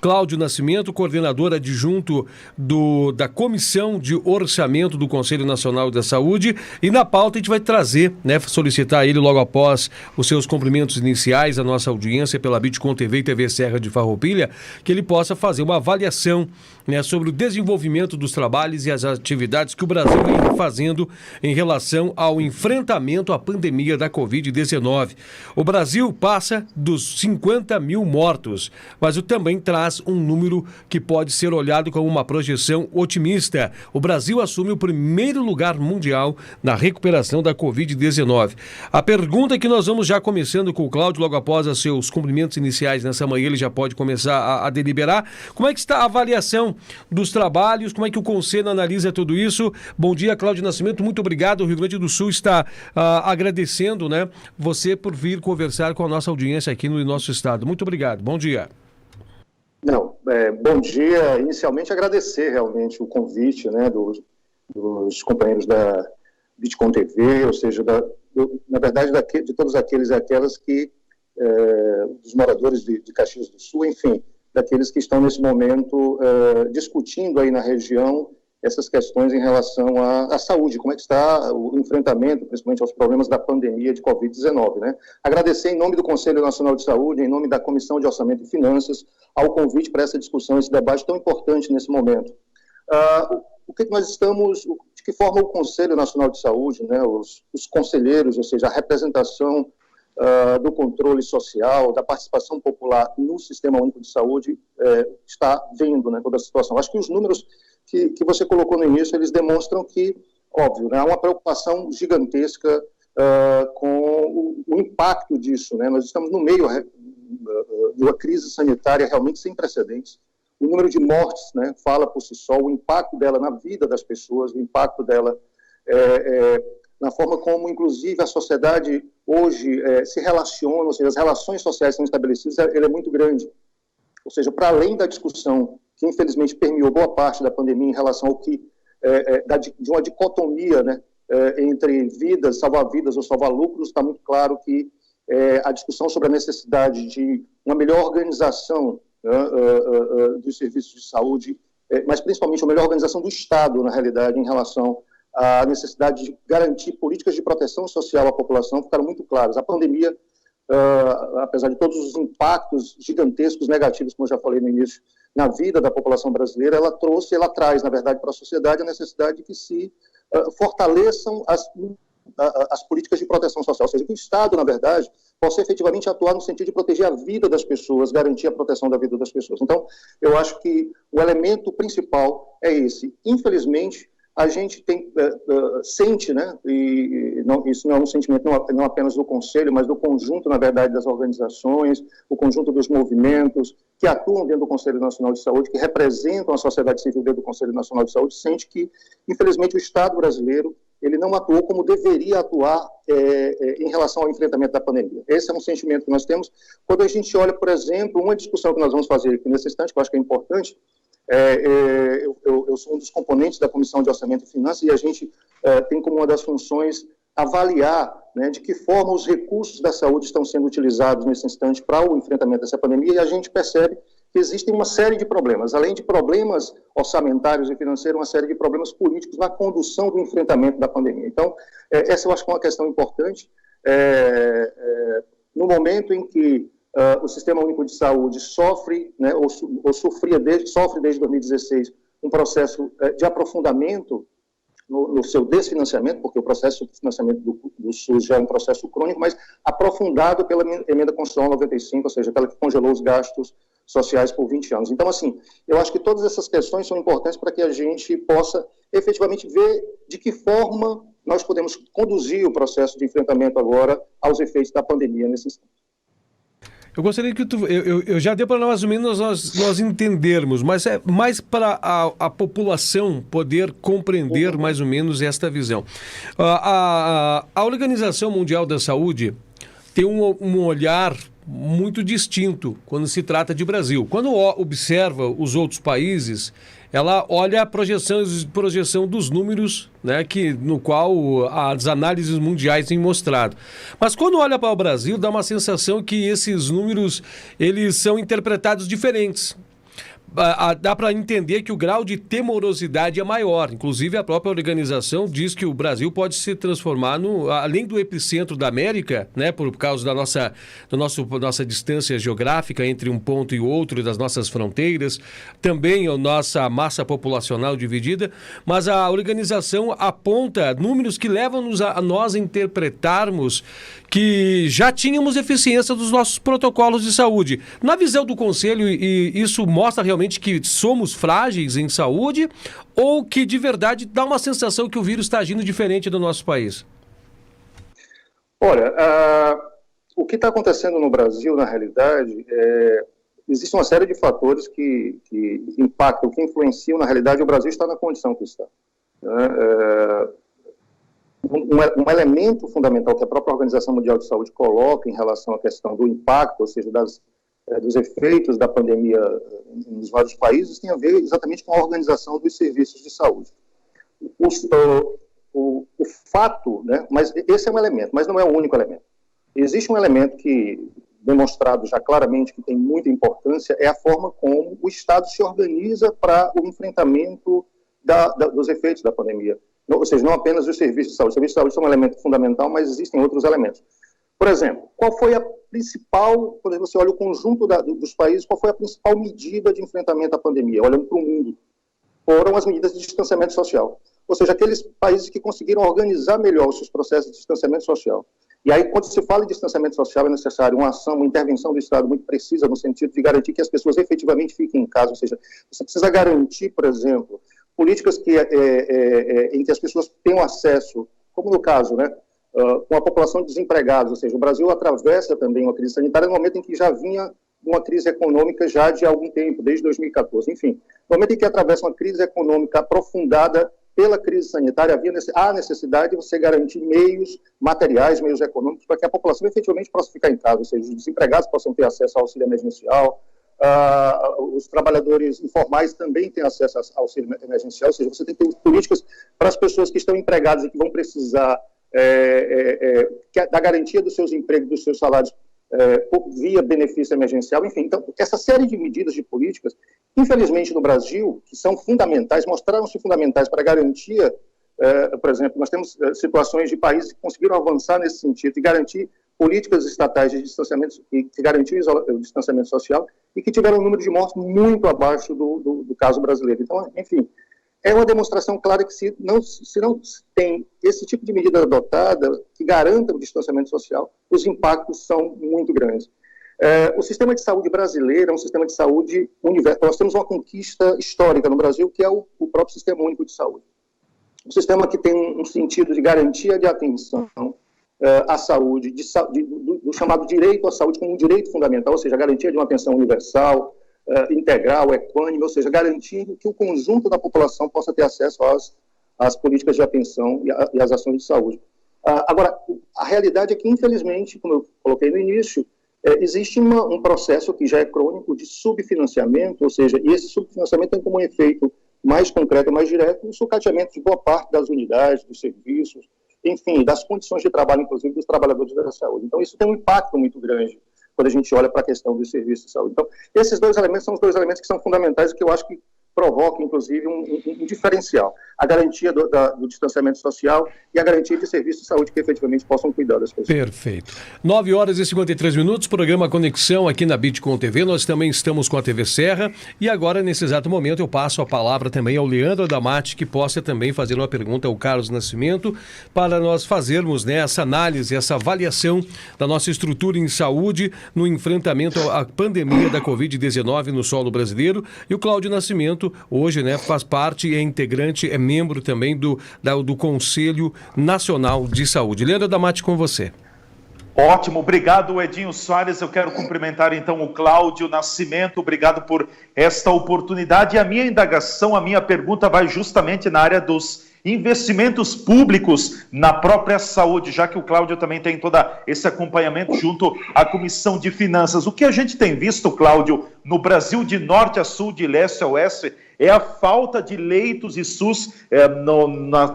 Cláudio Nascimento, coordenador adjunto da Comissão de Orçamento do Conselho Nacional da Saúde. E na pauta a gente vai trazer, solicitar ele logo após os seus cumprimentos iniciais, a nossa audiência pela Bitcom TV e TV Serra de Farroupilha, que ele possa fazer uma avaliação sobre o desenvolvimento dos trabalhos e as atividades que o Brasil vem fazendo em relação ao enfrentamento à pandemia da Covid-19. O Brasil passa dos 50 mil mortos, mas também traz um número que pode ser olhado como uma projeção otimista. O Brasil assume o primeiro lugar mundial na recuperação da Covid-19. A pergunta que nós vamos já começando com o Cláudio, logo após os seus cumprimentos iniciais nessa manhã, ele já pode começar a deliberar. Como é que está a avaliação dos trabalhos? Como é que o Conselho analisa tudo isso? Bom dia, Cláudio Nascimento, muito obrigado. O Rio Grande do Sul está agradecendo, você por vir conversar com a nossa audiência aqui no nosso estado. Muito obrigado, bom dia. Bom dia. Inicialmente agradecer realmente o convite dos companheiros da Bitcom TV, ou seja, na verdade de todos aqueles e aquelas que, dos moradores de Caxias do Sul, enfim, daqueles que estão nesse momento discutindo aí na região essas questões em relação à saúde, como é que está o enfrentamento, principalmente aos problemas da pandemia de Covid-19, Agradecer em nome do Conselho Nacional de Saúde, em nome da Comissão de Orçamento e Finanças, ao convite para essa discussão, esse debate tão importante nesse momento. De que forma o Conselho Nacional de Saúde, os conselheiros, ou seja, a representação do controle social, da participação popular no Sistema Único de Saúde, está vendo toda a situação. Acho que os números que você colocou no início, eles demonstram que, óbvio, há uma preocupação gigantesca com o impacto disso. Nós estamos no meio de uma crise sanitária realmente sem precedentes. O número de mortes fala por si só, o impacto dela na vida das pessoas, o impacto dela na forma como, inclusive, a sociedade hoje se relaciona, ou seja, as relações sociais são estabelecidas, ele é muito grande. Ou seja, para além da discussão que, infelizmente, permeou boa parte da pandemia em relação ao que, de uma dicotomia entre vidas, salvar vidas ou salvar lucros, está muito claro que a discussão sobre a necessidade de uma melhor organização dos serviços de saúde, mas principalmente uma melhor organização do Estado, na realidade, em relação à necessidade de garantir políticas de proteção social à população, ficaram muito claras. A pandemia, apesar de todos os impactos gigantescos, negativos, como eu já falei no início, na vida da população brasileira, ela traz, na verdade, para a sociedade a necessidade de que se fortaleçam as políticas de proteção social, ou seja, que o Estado, na verdade, possa efetivamente atuar no sentido de proteger a vida das pessoas, garantir a proteção da vida das pessoas. Então, eu acho que o elemento principal é esse. Infelizmente, a gente sente, e isso não é um sentimento não apenas do Conselho, mas do conjunto, na verdade, das organizações, o conjunto dos movimentos que atuam dentro do Conselho Nacional de Saúde, que representam a sociedade civil dentro do Conselho Nacional de Saúde, sente que, infelizmente, o Estado brasileiro ele não atuou como deveria atuar em relação ao enfrentamento da pandemia. Esse é um sentimento que nós temos. Quando a gente olha, por exemplo, uma discussão que nós vamos fazer aqui nesse instante, que eu acho que é importante, eu sou um dos componentes da Comissão de Orçamento e Finanças e a gente tem como uma das funções avaliar de que forma os recursos da saúde estão sendo utilizados nesse instante para o enfrentamento dessa pandemia, e a gente percebe que existem uma série de problemas, além de problemas orçamentários e financeiros, uma série de problemas políticos na condução do enfrentamento da pandemia. Então, essa eu acho que é uma questão importante. No momento em que o Sistema Único de Saúde sofre desde 2016 um processo de aprofundamento no seu desfinanciamento, porque o processo de financiamento do SUS já é um processo crônico, mas aprofundado pela Emenda Constitucional 95, ou seja, aquela que congelou os gastos sociais por 20 anos. Então, assim, eu acho que todas essas questões são importantes para que a gente possa efetivamente ver de que forma nós podemos conduzir o processo de enfrentamento agora aos efeitos da pandemia nesse instante. Eu gostaria que eu já deu para mais ou menos nós entendermos, mas é mais para a população poder compreender mais ou menos esta visão. A Organização Mundial da Saúde tem um olhar muito distinto quando se trata de Brasil. Quando observa os outros países, ela olha a projeção dos números, no qual as análises mundiais têm mostrado. Mas quando olha para o Brasil, dá uma sensação que esses números eles são interpretados diferentes. dá para entender que o grau de temorosidade é maior. Inclusive, a própria organização diz que o Brasil pode se transformar, além do epicentro da América, né, por causa da nossa distância geográfica entre um ponto e outro, das nossas fronteiras, também a nossa massa populacional dividida, mas a organização aponta números que levam-nos a nós interpretarmos que já tínhamos eficiência dos nossos protocolos de saúde. Na visão do Conselho, e isso mostra realmente que somos frágeis em saúde, ou que de verdade dá uma sensação que o vírus está agindo diferente no nosso país? Olha, o que está acontecendo no Brasil, na realidade, existe uma série de fatores que impactam, que influenciam, na realidade, o Brasil está na condição que está. Um elemento fundamental que a própria Organização Mundial de Saúde coloca em relação à questão do impacto, ou seja, dos efeitos da pandemia nos vários países, tem a ver exatamente com a organização dos serviços de saúde. O fato, né, mas esse é um elemento, mas não é o único elemento. Existe um elemento que, demonstrado já claramente que tem muita importância, é a forma como o Estado se organiza para o enfrentamento dos efeitos da pandemia. Ou seja, não apenas os serviços de saúde. Os serviços de saúde são um elemento fundamental, mas existem outros elementos. Por exemplo, qual foi a principal, quando você olha o conjunto dos países, qual foi a principal medida de enfrentamento à pandemia, olhando para o mundo? Foram as medidas de distanciamento social. Ou seja, aqueles países que conseguiram organizar melhor os seus processos de distanciamento social. E aí, quando se fala em distanciamento social, é necessário uma ação, uma intervenção do Estado muito precisa, no sentido de garantir que as pessoas efetivamente fiquem em casa. Ou seja, você precisa garantir, por exemplo, políticas em que as pessoas tenham acesso, como no caso, né, com a população desempregada, ou seja, o Brasil atravessa também uma crise sanitária no momento em que já vinha uma crise econômica já de algum tempo, desde 2014. Enfim, no momento em que atravessa uma crise econômica aprofundada pela crise sanitária, há necessidade de você garantir meios materiais, meios econômicos, para que a população efetivamente possa ficar em casa, ou seja, os desempregados possam ter acesso ao auxílio emergencial, os trabalhadores informais também têm acesso ao auxílio emergencial, ou seja, você tem que ter políticas para as pessoas que estão empregadas e que vão precisar da garantia dos seus empregos, dos seus salários via benefício emergencial, enfim. Então, essa série de medidas de políticas, infelizmente no Brasil, que são fundamentais, mostraram-se fundamentais para a garantia, por exemplo, nós temos situações de países que conseguiram avançar nesse sentido e garantir políticas estatais de distanciamento, que garantiam o distanciamento social e que tiveram um número de mortes muito abaixo do caso brasileiro. Então, enfim, é uma demonstração clara que se não tem esse tipo de medida adotada que garanta o distanciamento social, os impactos são muito grandes. O sistema de saúde brasileiro é um sistema de saúde universal. Nós temos uma conquista histórica no Brasil, que é o próprio Sistema Único de Saúde. Um sistema que tem um sentido de garantia de atenção à saúde, do chamado direito à saúde como um direito fundamental, ou seja, a garantia de uma atenção universal, integral, equânime, ou seja, garantindo que o conjunto da população possa ter acesso às políticas de atenção e às ações de saúde. Agora, a realidade é que, infelizmente, como eu coloquei no início, existe um processo que já é crônico de subfinanciamento, ou seja, e esse subfinanciamento tem como efeito mais concreto, mais direto, o sucateamento de boa parte das unidades, dos serviços, enfim, das condições de trabalho, inclusive, dos trabalhadores da saúde. Então, isso tem um impacto muito grande quando a gente olha para a questão dos serviços de saúde. Então, esses dois elementos são os dois elementos que são fundamentais e que eu acho que provocam, inclusive, um diferencial. A garantia do distanciamento social e a garantia de serviços de saúde que efetivamente possam cuidar das pessoas. Perfeito. 9h53, programa Conexão aqui na Bitcom TV. Nós também estamos com a TV Serra e agora, nesse exato momento, eu passo a palavra também ao Leandro Adamati, que possa também fazer uma pergunta ao Carlos Nascimento para nós fazermos, né, essa análise, essa avaliação da nossa estrutura em saúde no enfrentamento à pandemia da Covid-19 no solo brasileiro. E o Cláudio Nascimento hoje, né, faz parte, é integrante, é membro também do Conselho Nacional de Saúde. Leandro Adamati, com você. Ótimo, obrigado, Edinho Soares. Eu quero cumprimentar então o Cláudio Nascimento, obrigado por esta oportunidade. E a minha indagação, a minha pergunta vai justamente na área dos investimentos públicos na própria saúde, já que o Cláudio também tem todo esse acompanhamento junto à Comissão de Finanças. O que a gente tem visto, Cláudio, no Brasil de norte a sul, de leste a oeste, é a falta de leitos e SUS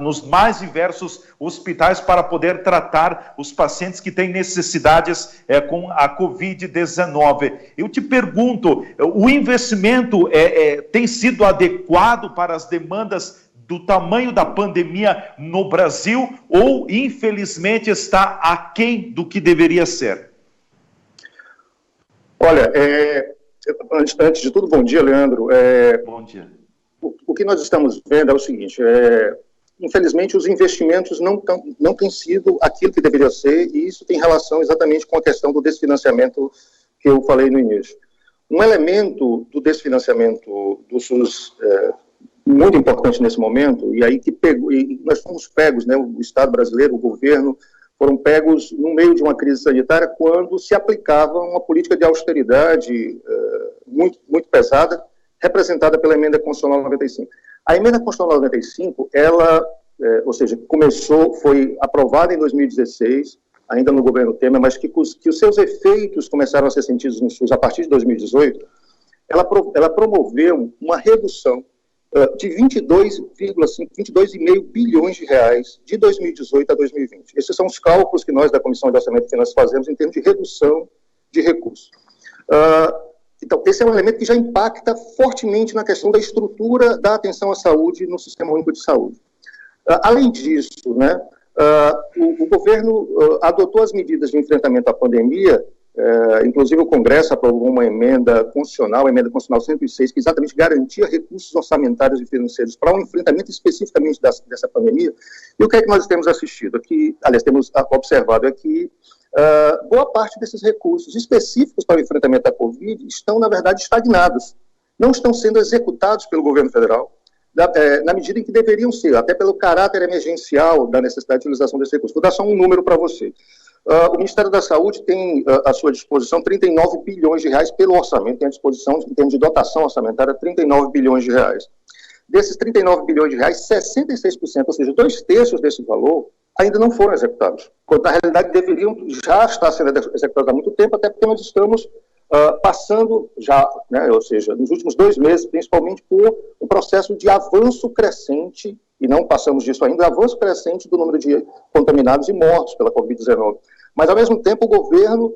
nos mais diversos hospitais para poder tratar os pacientes que têm necessidades com a Covid-19. Eu te pergunto, o investimento tem sido adequado para as demandas do tamanho da pandemia no Brasil ou, infelizmente, está aquém do que deveria ser? Olha, antes de tudo, bom dia, Leandro. Bom dia. O que nós estamos vendo é o seguinte, infelizmente os investimentos não têm sido aquilo que deveria ser, e isso tem relação exatamente com a questão do desfinanciamento que eu falei no início. Um elemento do desfinanciamento do SUS muito importante nesse momento, e aí nós fomos pegos, né, o Estado brasileiro, o governo, foram pegos no meio de uma crise sanitária quando se aplicava uma política de austeridade muito, muito pesada, representada pela Emenda Constitucional 95. A Emenda Constitucional 95, ou seja, foi aprovada em 2016, ainda no governo Temer, mas que os seus efeitos começaram a ser sentidos no SUS a partir de 2018, ela promoveu uma redução de 22,5 bilhões de reais de 2018 a 2020. Esses são os cálculos que nós da Comissão de Orçamento e Finanças fazemos em termos de redução de recursos. Então, esse é um elemento que já impacta fortemente na questão da estrutura da atenção à saúde no Sistema Único de Saúde. Além disso, né, o governo adotou as medidas de enfrentamento à pandemia, inclusive o Congresso aprovou uma emenda constitucional, a Emenda Constitucional 106, que exatamente garantia recursos orçamentários e financeiros para um enfrentamento especificamente dessa pandemia. E o que é que nós temos assistido aqui, aliás, temos observado aqui, boa parte desses recursos específicos para o enfrentamento da Covid estão, na verdade, estagnados. Não estão sendo executados pelo governo federal, na medida em que deveriam ser, até pelo caráter emergencial da necessidade de utilização desses recursos. Vou dar só um número para você. O Ministério da Saúde tem à sua disposição 39 bilhões de reais pelo orçamento, tem à disposição, em termos de dotação orçamentária, 39 bilhões de reais. Desses 39 bilhões de reais, 66%, ou seja, 2/3 desse valor, ainda não foram executados, quando na realidade deveriam já estar sendo executados há muito tempo, até porque nós estamos passando já, né, ou seja, nos últimos 2 meses, principalmente por um processo de avanço crescente, e não passamos disso ainda, avanço crescente do número de contaminados e mortos pela Covid-19. Mas, ao mesmo tempo, o governo,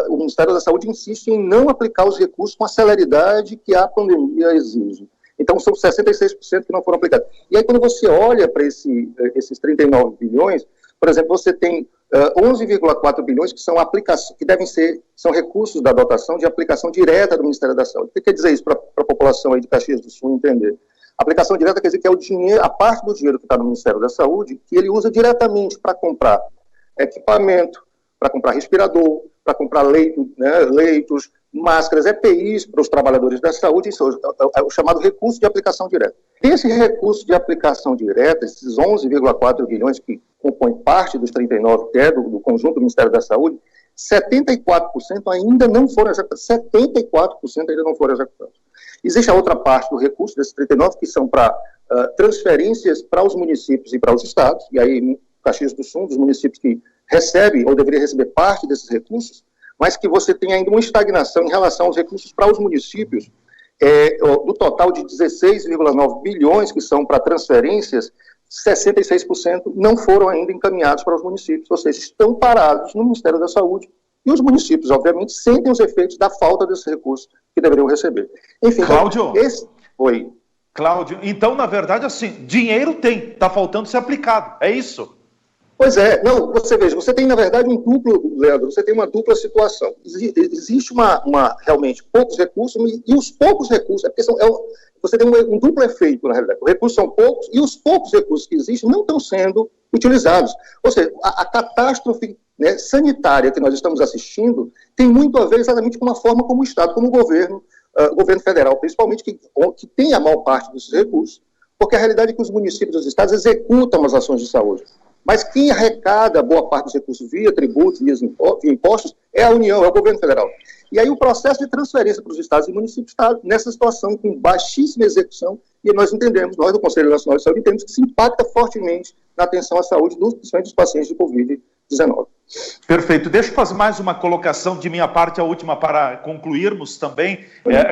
o Ministério da Saúde insiste em não aplicar os recursos com a celeridade que a pandemia exige. Então, são 66% que não foram aplicados. E aí, quando você olha para esses 39 bilhões, por exemplo, você tem 11,4 bilhões que são são recursos da dotação de aplicação direta do Ministério da Saúde. O que quer dizer isso para a população aí de Caxias do Sul entender? Aplicação direta quer dizer que é o dinheiro, a parte do dinheiro que está no Ministério da Saúde, que ele usa diretamente para comprar equipamento, para comprar respirador, para comprar leitos, máscaras, EPIs para os trabalhadores da saúde, isso é o chamado recurso de aplicação direta. Esse recurso de aplicação direta, esses 11,4 bilhões que compõem parte dos 39, que é do conjunto do Ministério da Saúde, 74% ainda não foram executados. 74% ainda não foram executados. Existe a outra parte do recurso, desses 39, que são para transferências para os municípios e para os estados, e aí Caxias do Sul, dos municípios que recebem ou deveriam receber parte desses recursos, mas que você tem ainda uma estagnação em relação aos recursos para os municípios, do total de 16,9 bilhões que são para transferências, 66% não foram ainda encaminhados para os municípios, ou seja, estão parados no Ministério da Saúde, e os municípios, obviamente, sentem os efeitos da falta desses recursos que deveriam receber. Enfim, Cláudio, Oi. Cláudio, então, na verdade, assim, dinheiro tem, está faltando ser aplicado, é isso? Pois é, não, você veja, você tem, na verdade, Leandro, você tem uma dupla situação. Existe realmente poucos recursos, e os poucos recursos, você tem um duplo efeito, na realidade. Os recursos são poucos, e os poucos recursos que existem não estão sendo utilizados. Ou seja, a catástrofe, né, sanitária que nós estamos assistindo tem muito a ver exatamente com a forma como o Estado, como o governo federal, principalmente, que tem a maior parte desses recursos, porque a realidade é que os municípios e os estados executam as ações de saúde. Mas quem arrecada boa parte dos recursos via tributos, via impostos, é a União, é o governo federal. E aí o processo de transferência para os estados e municípios está nessa situação, com baixíssima execução, e nós do Conselho Nacional de Saúde, entendemos que se impacta fortemente na atenção à saúde, principalmente dos pacientes de Covid Covid-19. Perfeito. Deixa eu fazer mais uma colocação de minha parte, a última para concluirmos também.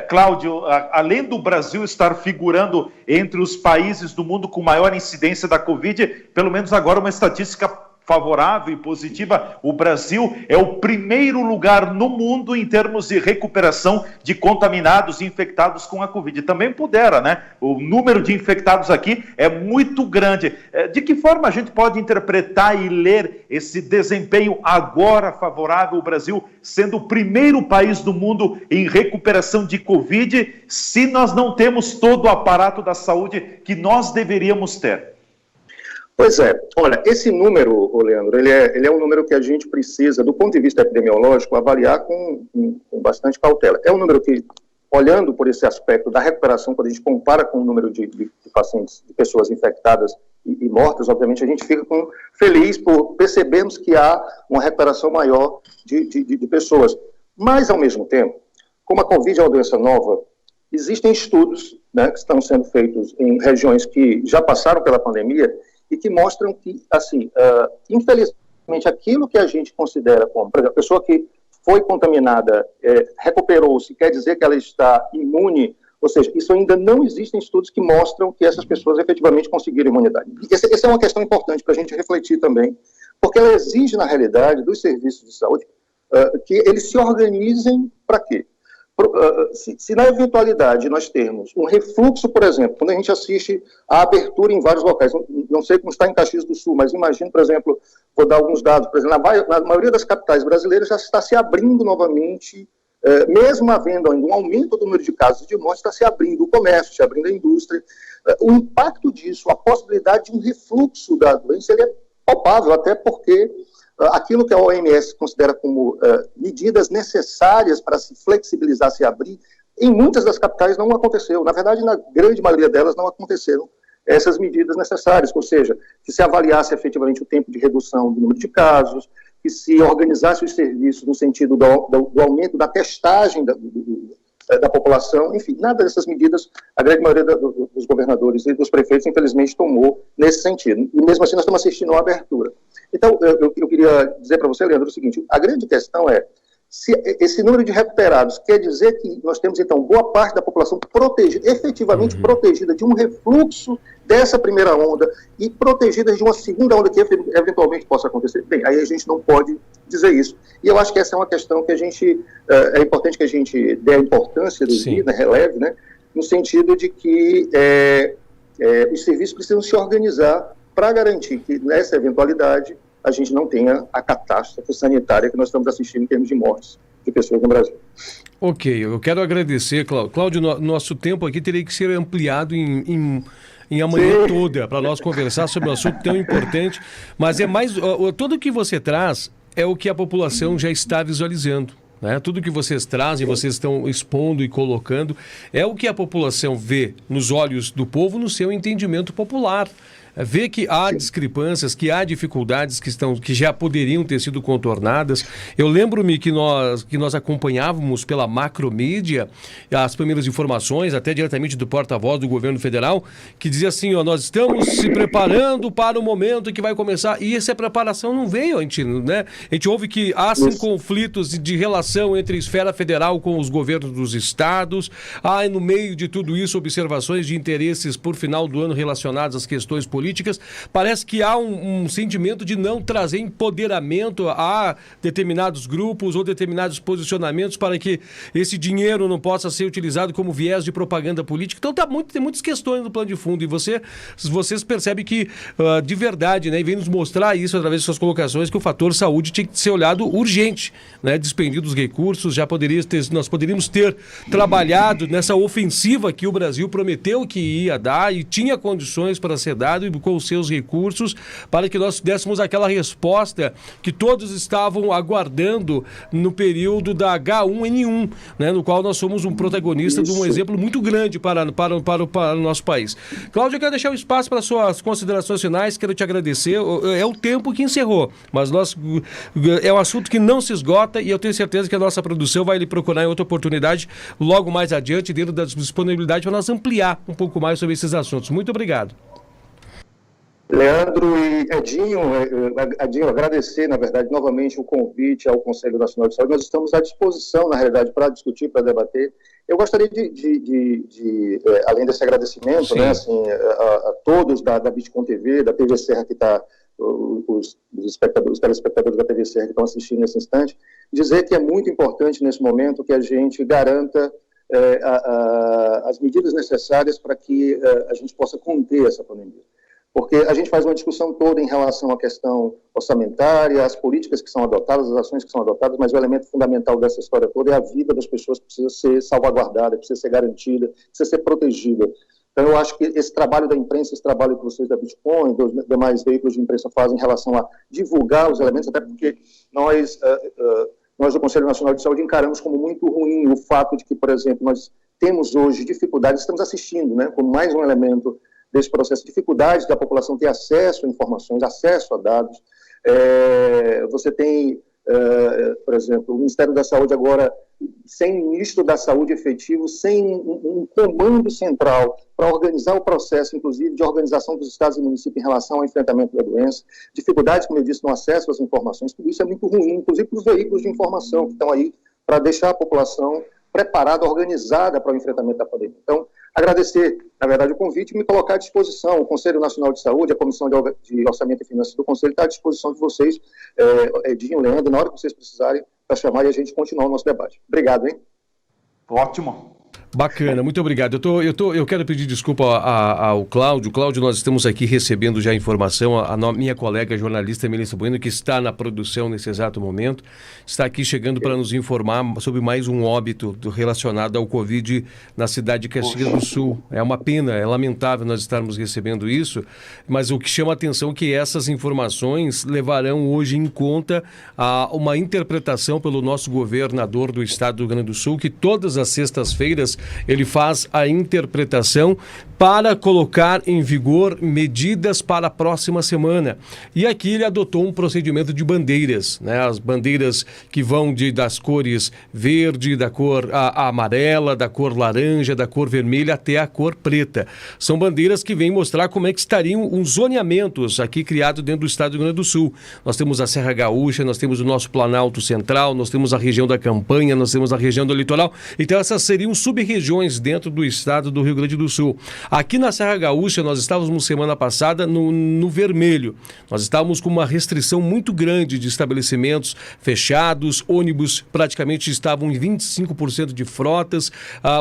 Cláudio, além do Brasil estar figurando entre os países do mundo com maior incidência da Covid, pelo menos agora uma estatística favorável e positiva, o Brasil é o primeiro lugar no mundo em termos de recuperação de contaminados e infectados com a Covid. Também pudera, né? O número de infectados aqui é muito grande. De que forma a gente pode interpretar e ler esse desempenho agora favorável, o Brasil sendo o primeiro país do mundo em recuperação de Covid, se nós não temos todo o aparato da saúde que nós deveríamos ter? Pois é, olha, esse número, Leandro, ele é um número que a gente precisa, do ponto de vista epidemiológico, avaliar com bastante cautela. É um número que, olhando por esse aspecto da recuperação, quando a gente compara com o número de pacientes, de pessoas infectadas e mortas, obviamente a gente fica feliz por percebermos que há uma recuperação maior de pessoas. Mas, ao mesmo tempo, como a Covid é uma doença nova, existem estudos, né, que estão sendo feitos em regiões que já passaram pela pandemia e que mostram que, assim, infelizmente, aquilo que a gente considera como, por exemplo, a pessoa que foi contaminada, recuperou-se, quer dizer que ela está imune, ou seja, isso ainda não existem estudos que mostram que essas pessoas efetivamente conseguiram imunidade. Essa é uma questão importante para a gente refletir também, porque ela exige, na realidade, dos serviços de saúde, que eles se organizem para quê? Se na eventualidade nós termos um refluxo, por exemplo, quando a gente assiste a abertura em vários locais, não sei como está em Caxias do Sul, mas imagino, por exemplo, vou dar alguns dados, por exemplo, na maioria das capitais brasileiras já está se abrindo novamente, mesmo havendo ainda um aumento do número de casos e de mortes, está se abrindo o comércio, se abrindo a indústria. O impacto disso, a possibilidade de um refluxo da doença, ele é palpável, até porque aquilo que a OMS considera como medidas necessárias para se flexibilizar, se abrir, em muitas das capitais não aconteceu. Na verdade, na grande maioria delas não aconteceram essas medidas necessárias, ou seja, que se avaliasse efetivamente o tempo de redução do número de casos, que se organizasse os serviços no sentido do aumento da testagem da população, enfim, nada dessas medidas a grande maioria dos governadores e dos prefeitos, infelizmente, tomou nesse sentido. E mesmo assim nós estamos assistindo a uma abertura. Então, eu queria dizer para você, Leandro, o seguinte: a grande questão é se esse número de recuperados quer dizer que nós temos, então, boa parte da população protegida, efetivamente protegida de um refluxo dessa primeira onda e protegida de uma segunda onda que eventualmente possa acontecer. Bem, aí a gente não pode dizer isso. E eu acho que essa é uma questão que a gente, é importante que a gente dê a importância do dia, né, releve, né, no sentido de que os serviços precisam se organizar para garantir que, nessa eventualidade, a gente não tenha a catástrofe sanitária que nós estamos assistindo em termos de mortes de pessoas no Brasil. Ok, eu quero agradecer, Cláudio. Nosso tempo aqui teria que ser ampliado em amanhã toda para nós conversar sobre um assunto tão importante, mas é mais, tudo que você traz é o que a população já está visualizando. Né? Tudo que vocês trazem, vocês estão expondo e colocando, é o que a população vê nos olhos do povo, no seu entendimento popular. Vê que há discrepâncias, que há dificuldades que já poderiam ter sido contornadas. Eu lembro-me que nós acompanhávamos pela macromídia as primeiras informações, até diretamente do porta-voz do governo federal, que dizia assim, nós estamos se preparando para o momento que vai começar, e essa preparação não veio, a gente ouve que há sim conflitos de relação entre a esfera federal com os governos dos estados, há no meio de tudo isso observações de interesses por final do ano relacionados às questões políticas. Parece que há um sentimento de não trazer empoderamento a determinados grupos ou determinados posicionamentos para que esse dinheiro não possa ser utilizado como viés de propaganda política. Então tem muitas questões no plano de fundo e vocês percebem que de verdade, né, e vem nos mostrar isso através de suas colocações, que o fator saúde tinha que ser olhado urgente, né, despendido os recursos, nós poderíamos ter trabalhado nessa ofensiva que o Brasil prometeu que ia dar e tinha condições para ser dado com os seus recursos, para que nós dessemos aquela resposta que todos estavam aguardando no período da H1N1, né, no qual nós somos um protagonista de um exemplo muito grande para o nosso país. Cláudio, eu quero deixar o espaço para suas considerações finais, quero te agradecer. É o tempo que encerrou, mas é um assunto que não se esgota e eu tenho certeza que a nossa produção vai lhe procurar em outra oportunidade logo mais adiante, dentro da disponibilidade, para nós ampliar um pouco mais sobre esses assuntos. Muito obrigado. Leandro e Edinho, agradecer, na verdade, novamente o convite ao Conselho Nacional de Saúde. Nós estamos à disposição, na realidade, para discutir, para debater. Eu gostaria além desse agradecimento, né, assim, a todos da Bitcom TV, da TV Serra, que está, os telespectadores da TV Serra que estão assistindo nesse instante, dizer que é muito importante nesse momento que a gente garanta as medidas necessárias para que a gente possa conter essa pandemia. Porque a gente faz uma discussão toda em relação à questão orçamentária, as políticas que são adotadas, as ações que são adotadas, mas o elemento fundamental dessa história toda é a vida das pessoas que precisa ser salvaguardada, precisa ser garantida, precisa ser protegida. Então, eu acho que esse trabalho da imprensa, esse trabalho que vocês da Bitcom e dos demais veículos de imprensa fazem em relação a divulgar os elementos, até porque nós do Conselho Nacional de Saúde encaramos como muito ruim o fato de que, por exemplo, nós temos hoje dificuldades, estamos assistindo, né, como mais um elemento desse processo, dificuldade da população ter acesso a informações, acesso a dados. Você tem, por exemplo, o Ministério da Saúde agora, sem ministro da Saúde efetivo, sem um comando central para organizar o processo, inclusive, de organização dos estados e municípios em relação ao enfrentamento da doença, dificuldades, como eu disse, no acesso às informações, tudo isso é muito ruim, inclusive para os veículos de informação que estão aí para deixar a população preparada, organizada para o enfrentamento da pandemia. Então, agradecer, na verdade, o convite e me colocar à disposição. O Conselho Nacional de Saúde, a Comissão de Orçamento e Finanças do Conselho está à disposição de vocês, Edinho, Leandro, na hora que vocês precisarem, para chamar e a gente continuar o nosso debate. Obrigado, hein? Ótimo. Bacana, muito obrigado. Eu quero pedir desculpa ao Cláudio. Cláudio, nós estamos aqui recebendo já informação. A minha colega jornalista Melissa Bueno, que está na produção nesse exato momento, está aqui chegando para nos informar sobre mais um óbito relacionado ao Covid na cidade de Caxias do Sul. É uma pena, é lamentável nós estarmos recebendo isso, mas o que chama a atenção é que essas informações levarão hoje em conta uma interpretação pelo nosso governador do estado do Rio Grande do Sul, que todas as sextas-feiras ele faz a interpretação para colocar em vigor medidas para a próxima semana. E aqui ele adotou um procedimento de bandeiras, né? As bandeiras que vão das cores verde, da cor amarela, da cor laranja, da cor vermelha até a cor preta. São bandeiras que vêm mostrar como é que estariam os zoneamentos aqui criados dentro do estado do Rio Grande do Sul. Nós temos a Serra Gaúcha, nós temos o nosso Planalto Central, nós temos a região da Campanha, nós temos a região do Litoral. Então essas seriam sub-regiões dentro do estado do Rio Grande do Sul. Aqui na Serra Gaúcha, nós estávamos semana passada no vermelho. Nós estávamos com uma restrição muito grande de estabelecimentos fechados, ônibus praticamente estavam em 25% de frotas,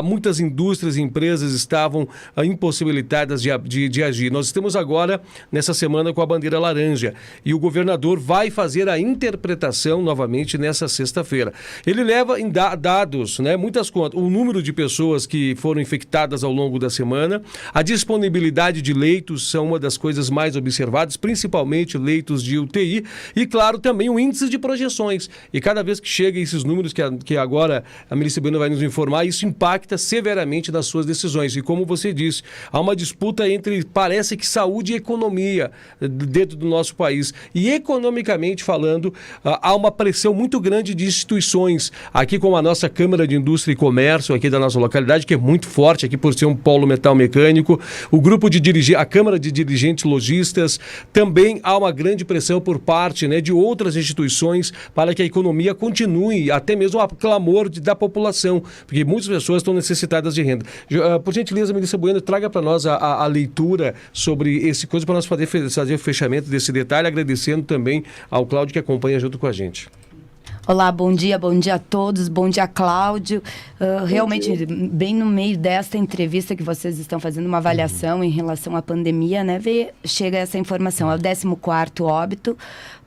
muitas indústrias e empresas estavam impossibilitadas de agir. Nós estamos agora, nessa semana, com a bandeira laranja e o governador vai fazer a interpretação novamente nessa sexta-feira. Ele leva em dados, né, muitas contas, o número de pessoas que foram infectadas ao longo da semana, a disponibilidade de leitos são uma das coisas mais observadas, principalmente leitos de UTI e, claro, também o índice de projeções. E cada vez que chega esses números que agora a Melissa Bueno vai nos informar, isso impacta severamente nas suas decisões. E como você disse, há uma disputa entre, parece que saúde e economia dentro do nosso país. E economicamente falando, há uma pressão muito grande de instituições, aqui como a nossa Câmara de Indústria e Comércio, aqui da nossa localidade, que é muito forte aqui por ser um polo metal mecânico, o grupo de dirigentes, a Câmara de Dirigentes Lojistas, também há uma grande pressão por parte, né, de outras instituições para que a economia continue, até mesmo a clamor da população, porque muitas pessoas estão necessitadas de renda. Por gentileza, Melissa Bueno, traga para nós a leitura sobre esse coisa para nós fazer o fechamento desse detalhe, agradecendo também ao Cláudio que acompanha junto com a gente. Olá, bom dia a todos, bom dia, Cláudio. Realmente, bem no meio desta entrevista que vocês estão fazendo uma avaliação em relação à pandemia, né, chega essa informação, é o 14º óbito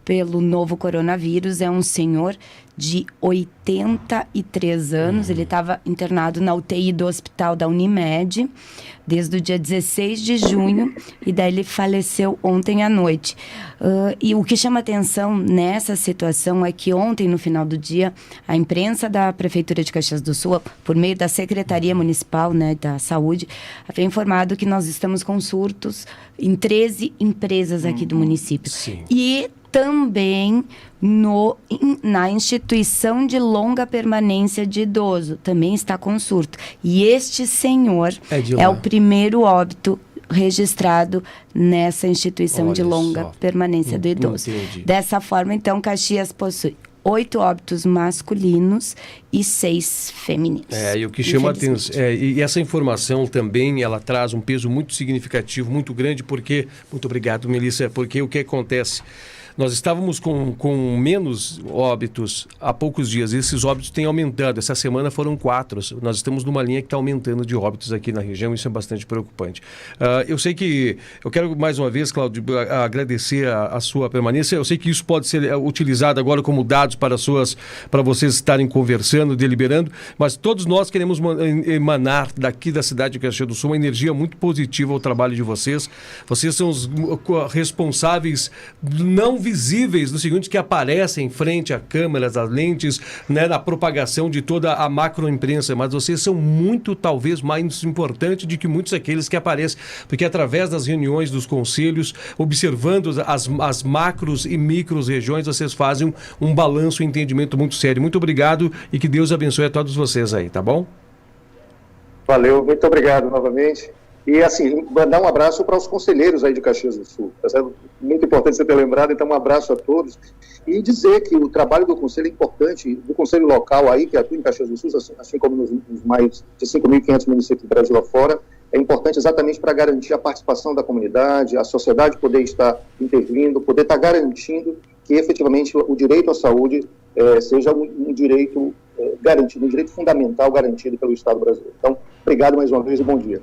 pelo novo coronavírus, é um senhor de 83 anos, ele estava internado na UTI do hospital da Unimed desde o dia 16 de junho e daí ele faleceu ontem à noite. E o que chama atenção nessa situação é que ontem, no final do dia, a imprensa da Prefeitura de Caxias do Sul, por meio da Secretaria Municipal, né, da Saúde, foi informado que nós estamos com surtos em 13 empresas aqui do município. Sim. E também na instituição de longa permanência de idoso, também está com surto. E este senhor é o primeiro óbito registrado nessa instituição Olha de longa só. permanência do idoso. Entendi. Dessa forma, então, Caxias possui 8 óbitos masculinos e 6 femininos. E o que chama atenção, e essa informação também, ela traz um peso muito significativo, muito grande, porque, muito obrigado, Melissa, porque o que acontece? Nós estávamos com menos óbitos há poucos dias. Esses óbitos têm aumentado. Essa semana foram 4. Nós estamos numa linha que está aumentando de óbitos aqui na região. Isso é bastante preocupante. Eu sei que... Eu quero mais uma vez, Cláudio, agradecer a sua permanência. Eu sei que isso pode ser utilizado agora como dados para vocês estarem conversando, deliberando, mas todos nós queremos emanar daqui da cidade de Caxias do Sul uma energia muito positiva ao trabalho de vocês. Vocês são os responsáveis não visíveis, no seguinte, que aparecem frente a câmeras, às lentes, né, na propagação de toda a macroimprensa, mas vocês são muito, talvez, mais importantes do que muitos daqueles que aparecem, porque através das reuniões dos conselhos, observando as macros e micros regiões, vocês fazem um balanço e entendimento muito sério. Muito obrigado e que Deus abençoe a todos vocês aí, tá bom? Valeu, muito obrigado novamente. E, assim, mandar um abraço para os conselheiros aí de Caxias do Sul. Tá certo? Muito importante você ter lembrado, então um abraço a todos. E dizer que o trabalho do conselho é importante, do conselho local aí, que atua em Caxias do Sul, assim como nos mais de 5.500 municípios do Brasil afora, é importante exatamente para garantir a participação da comunidade, a sociedade poder estar intervindo, poder estar garantindo que efetivamente o direito à saúde seja um direito garantido, um direito fundamental garantido pelo Estado brasileiro. Então, obrigado mais uma vez e bom dia.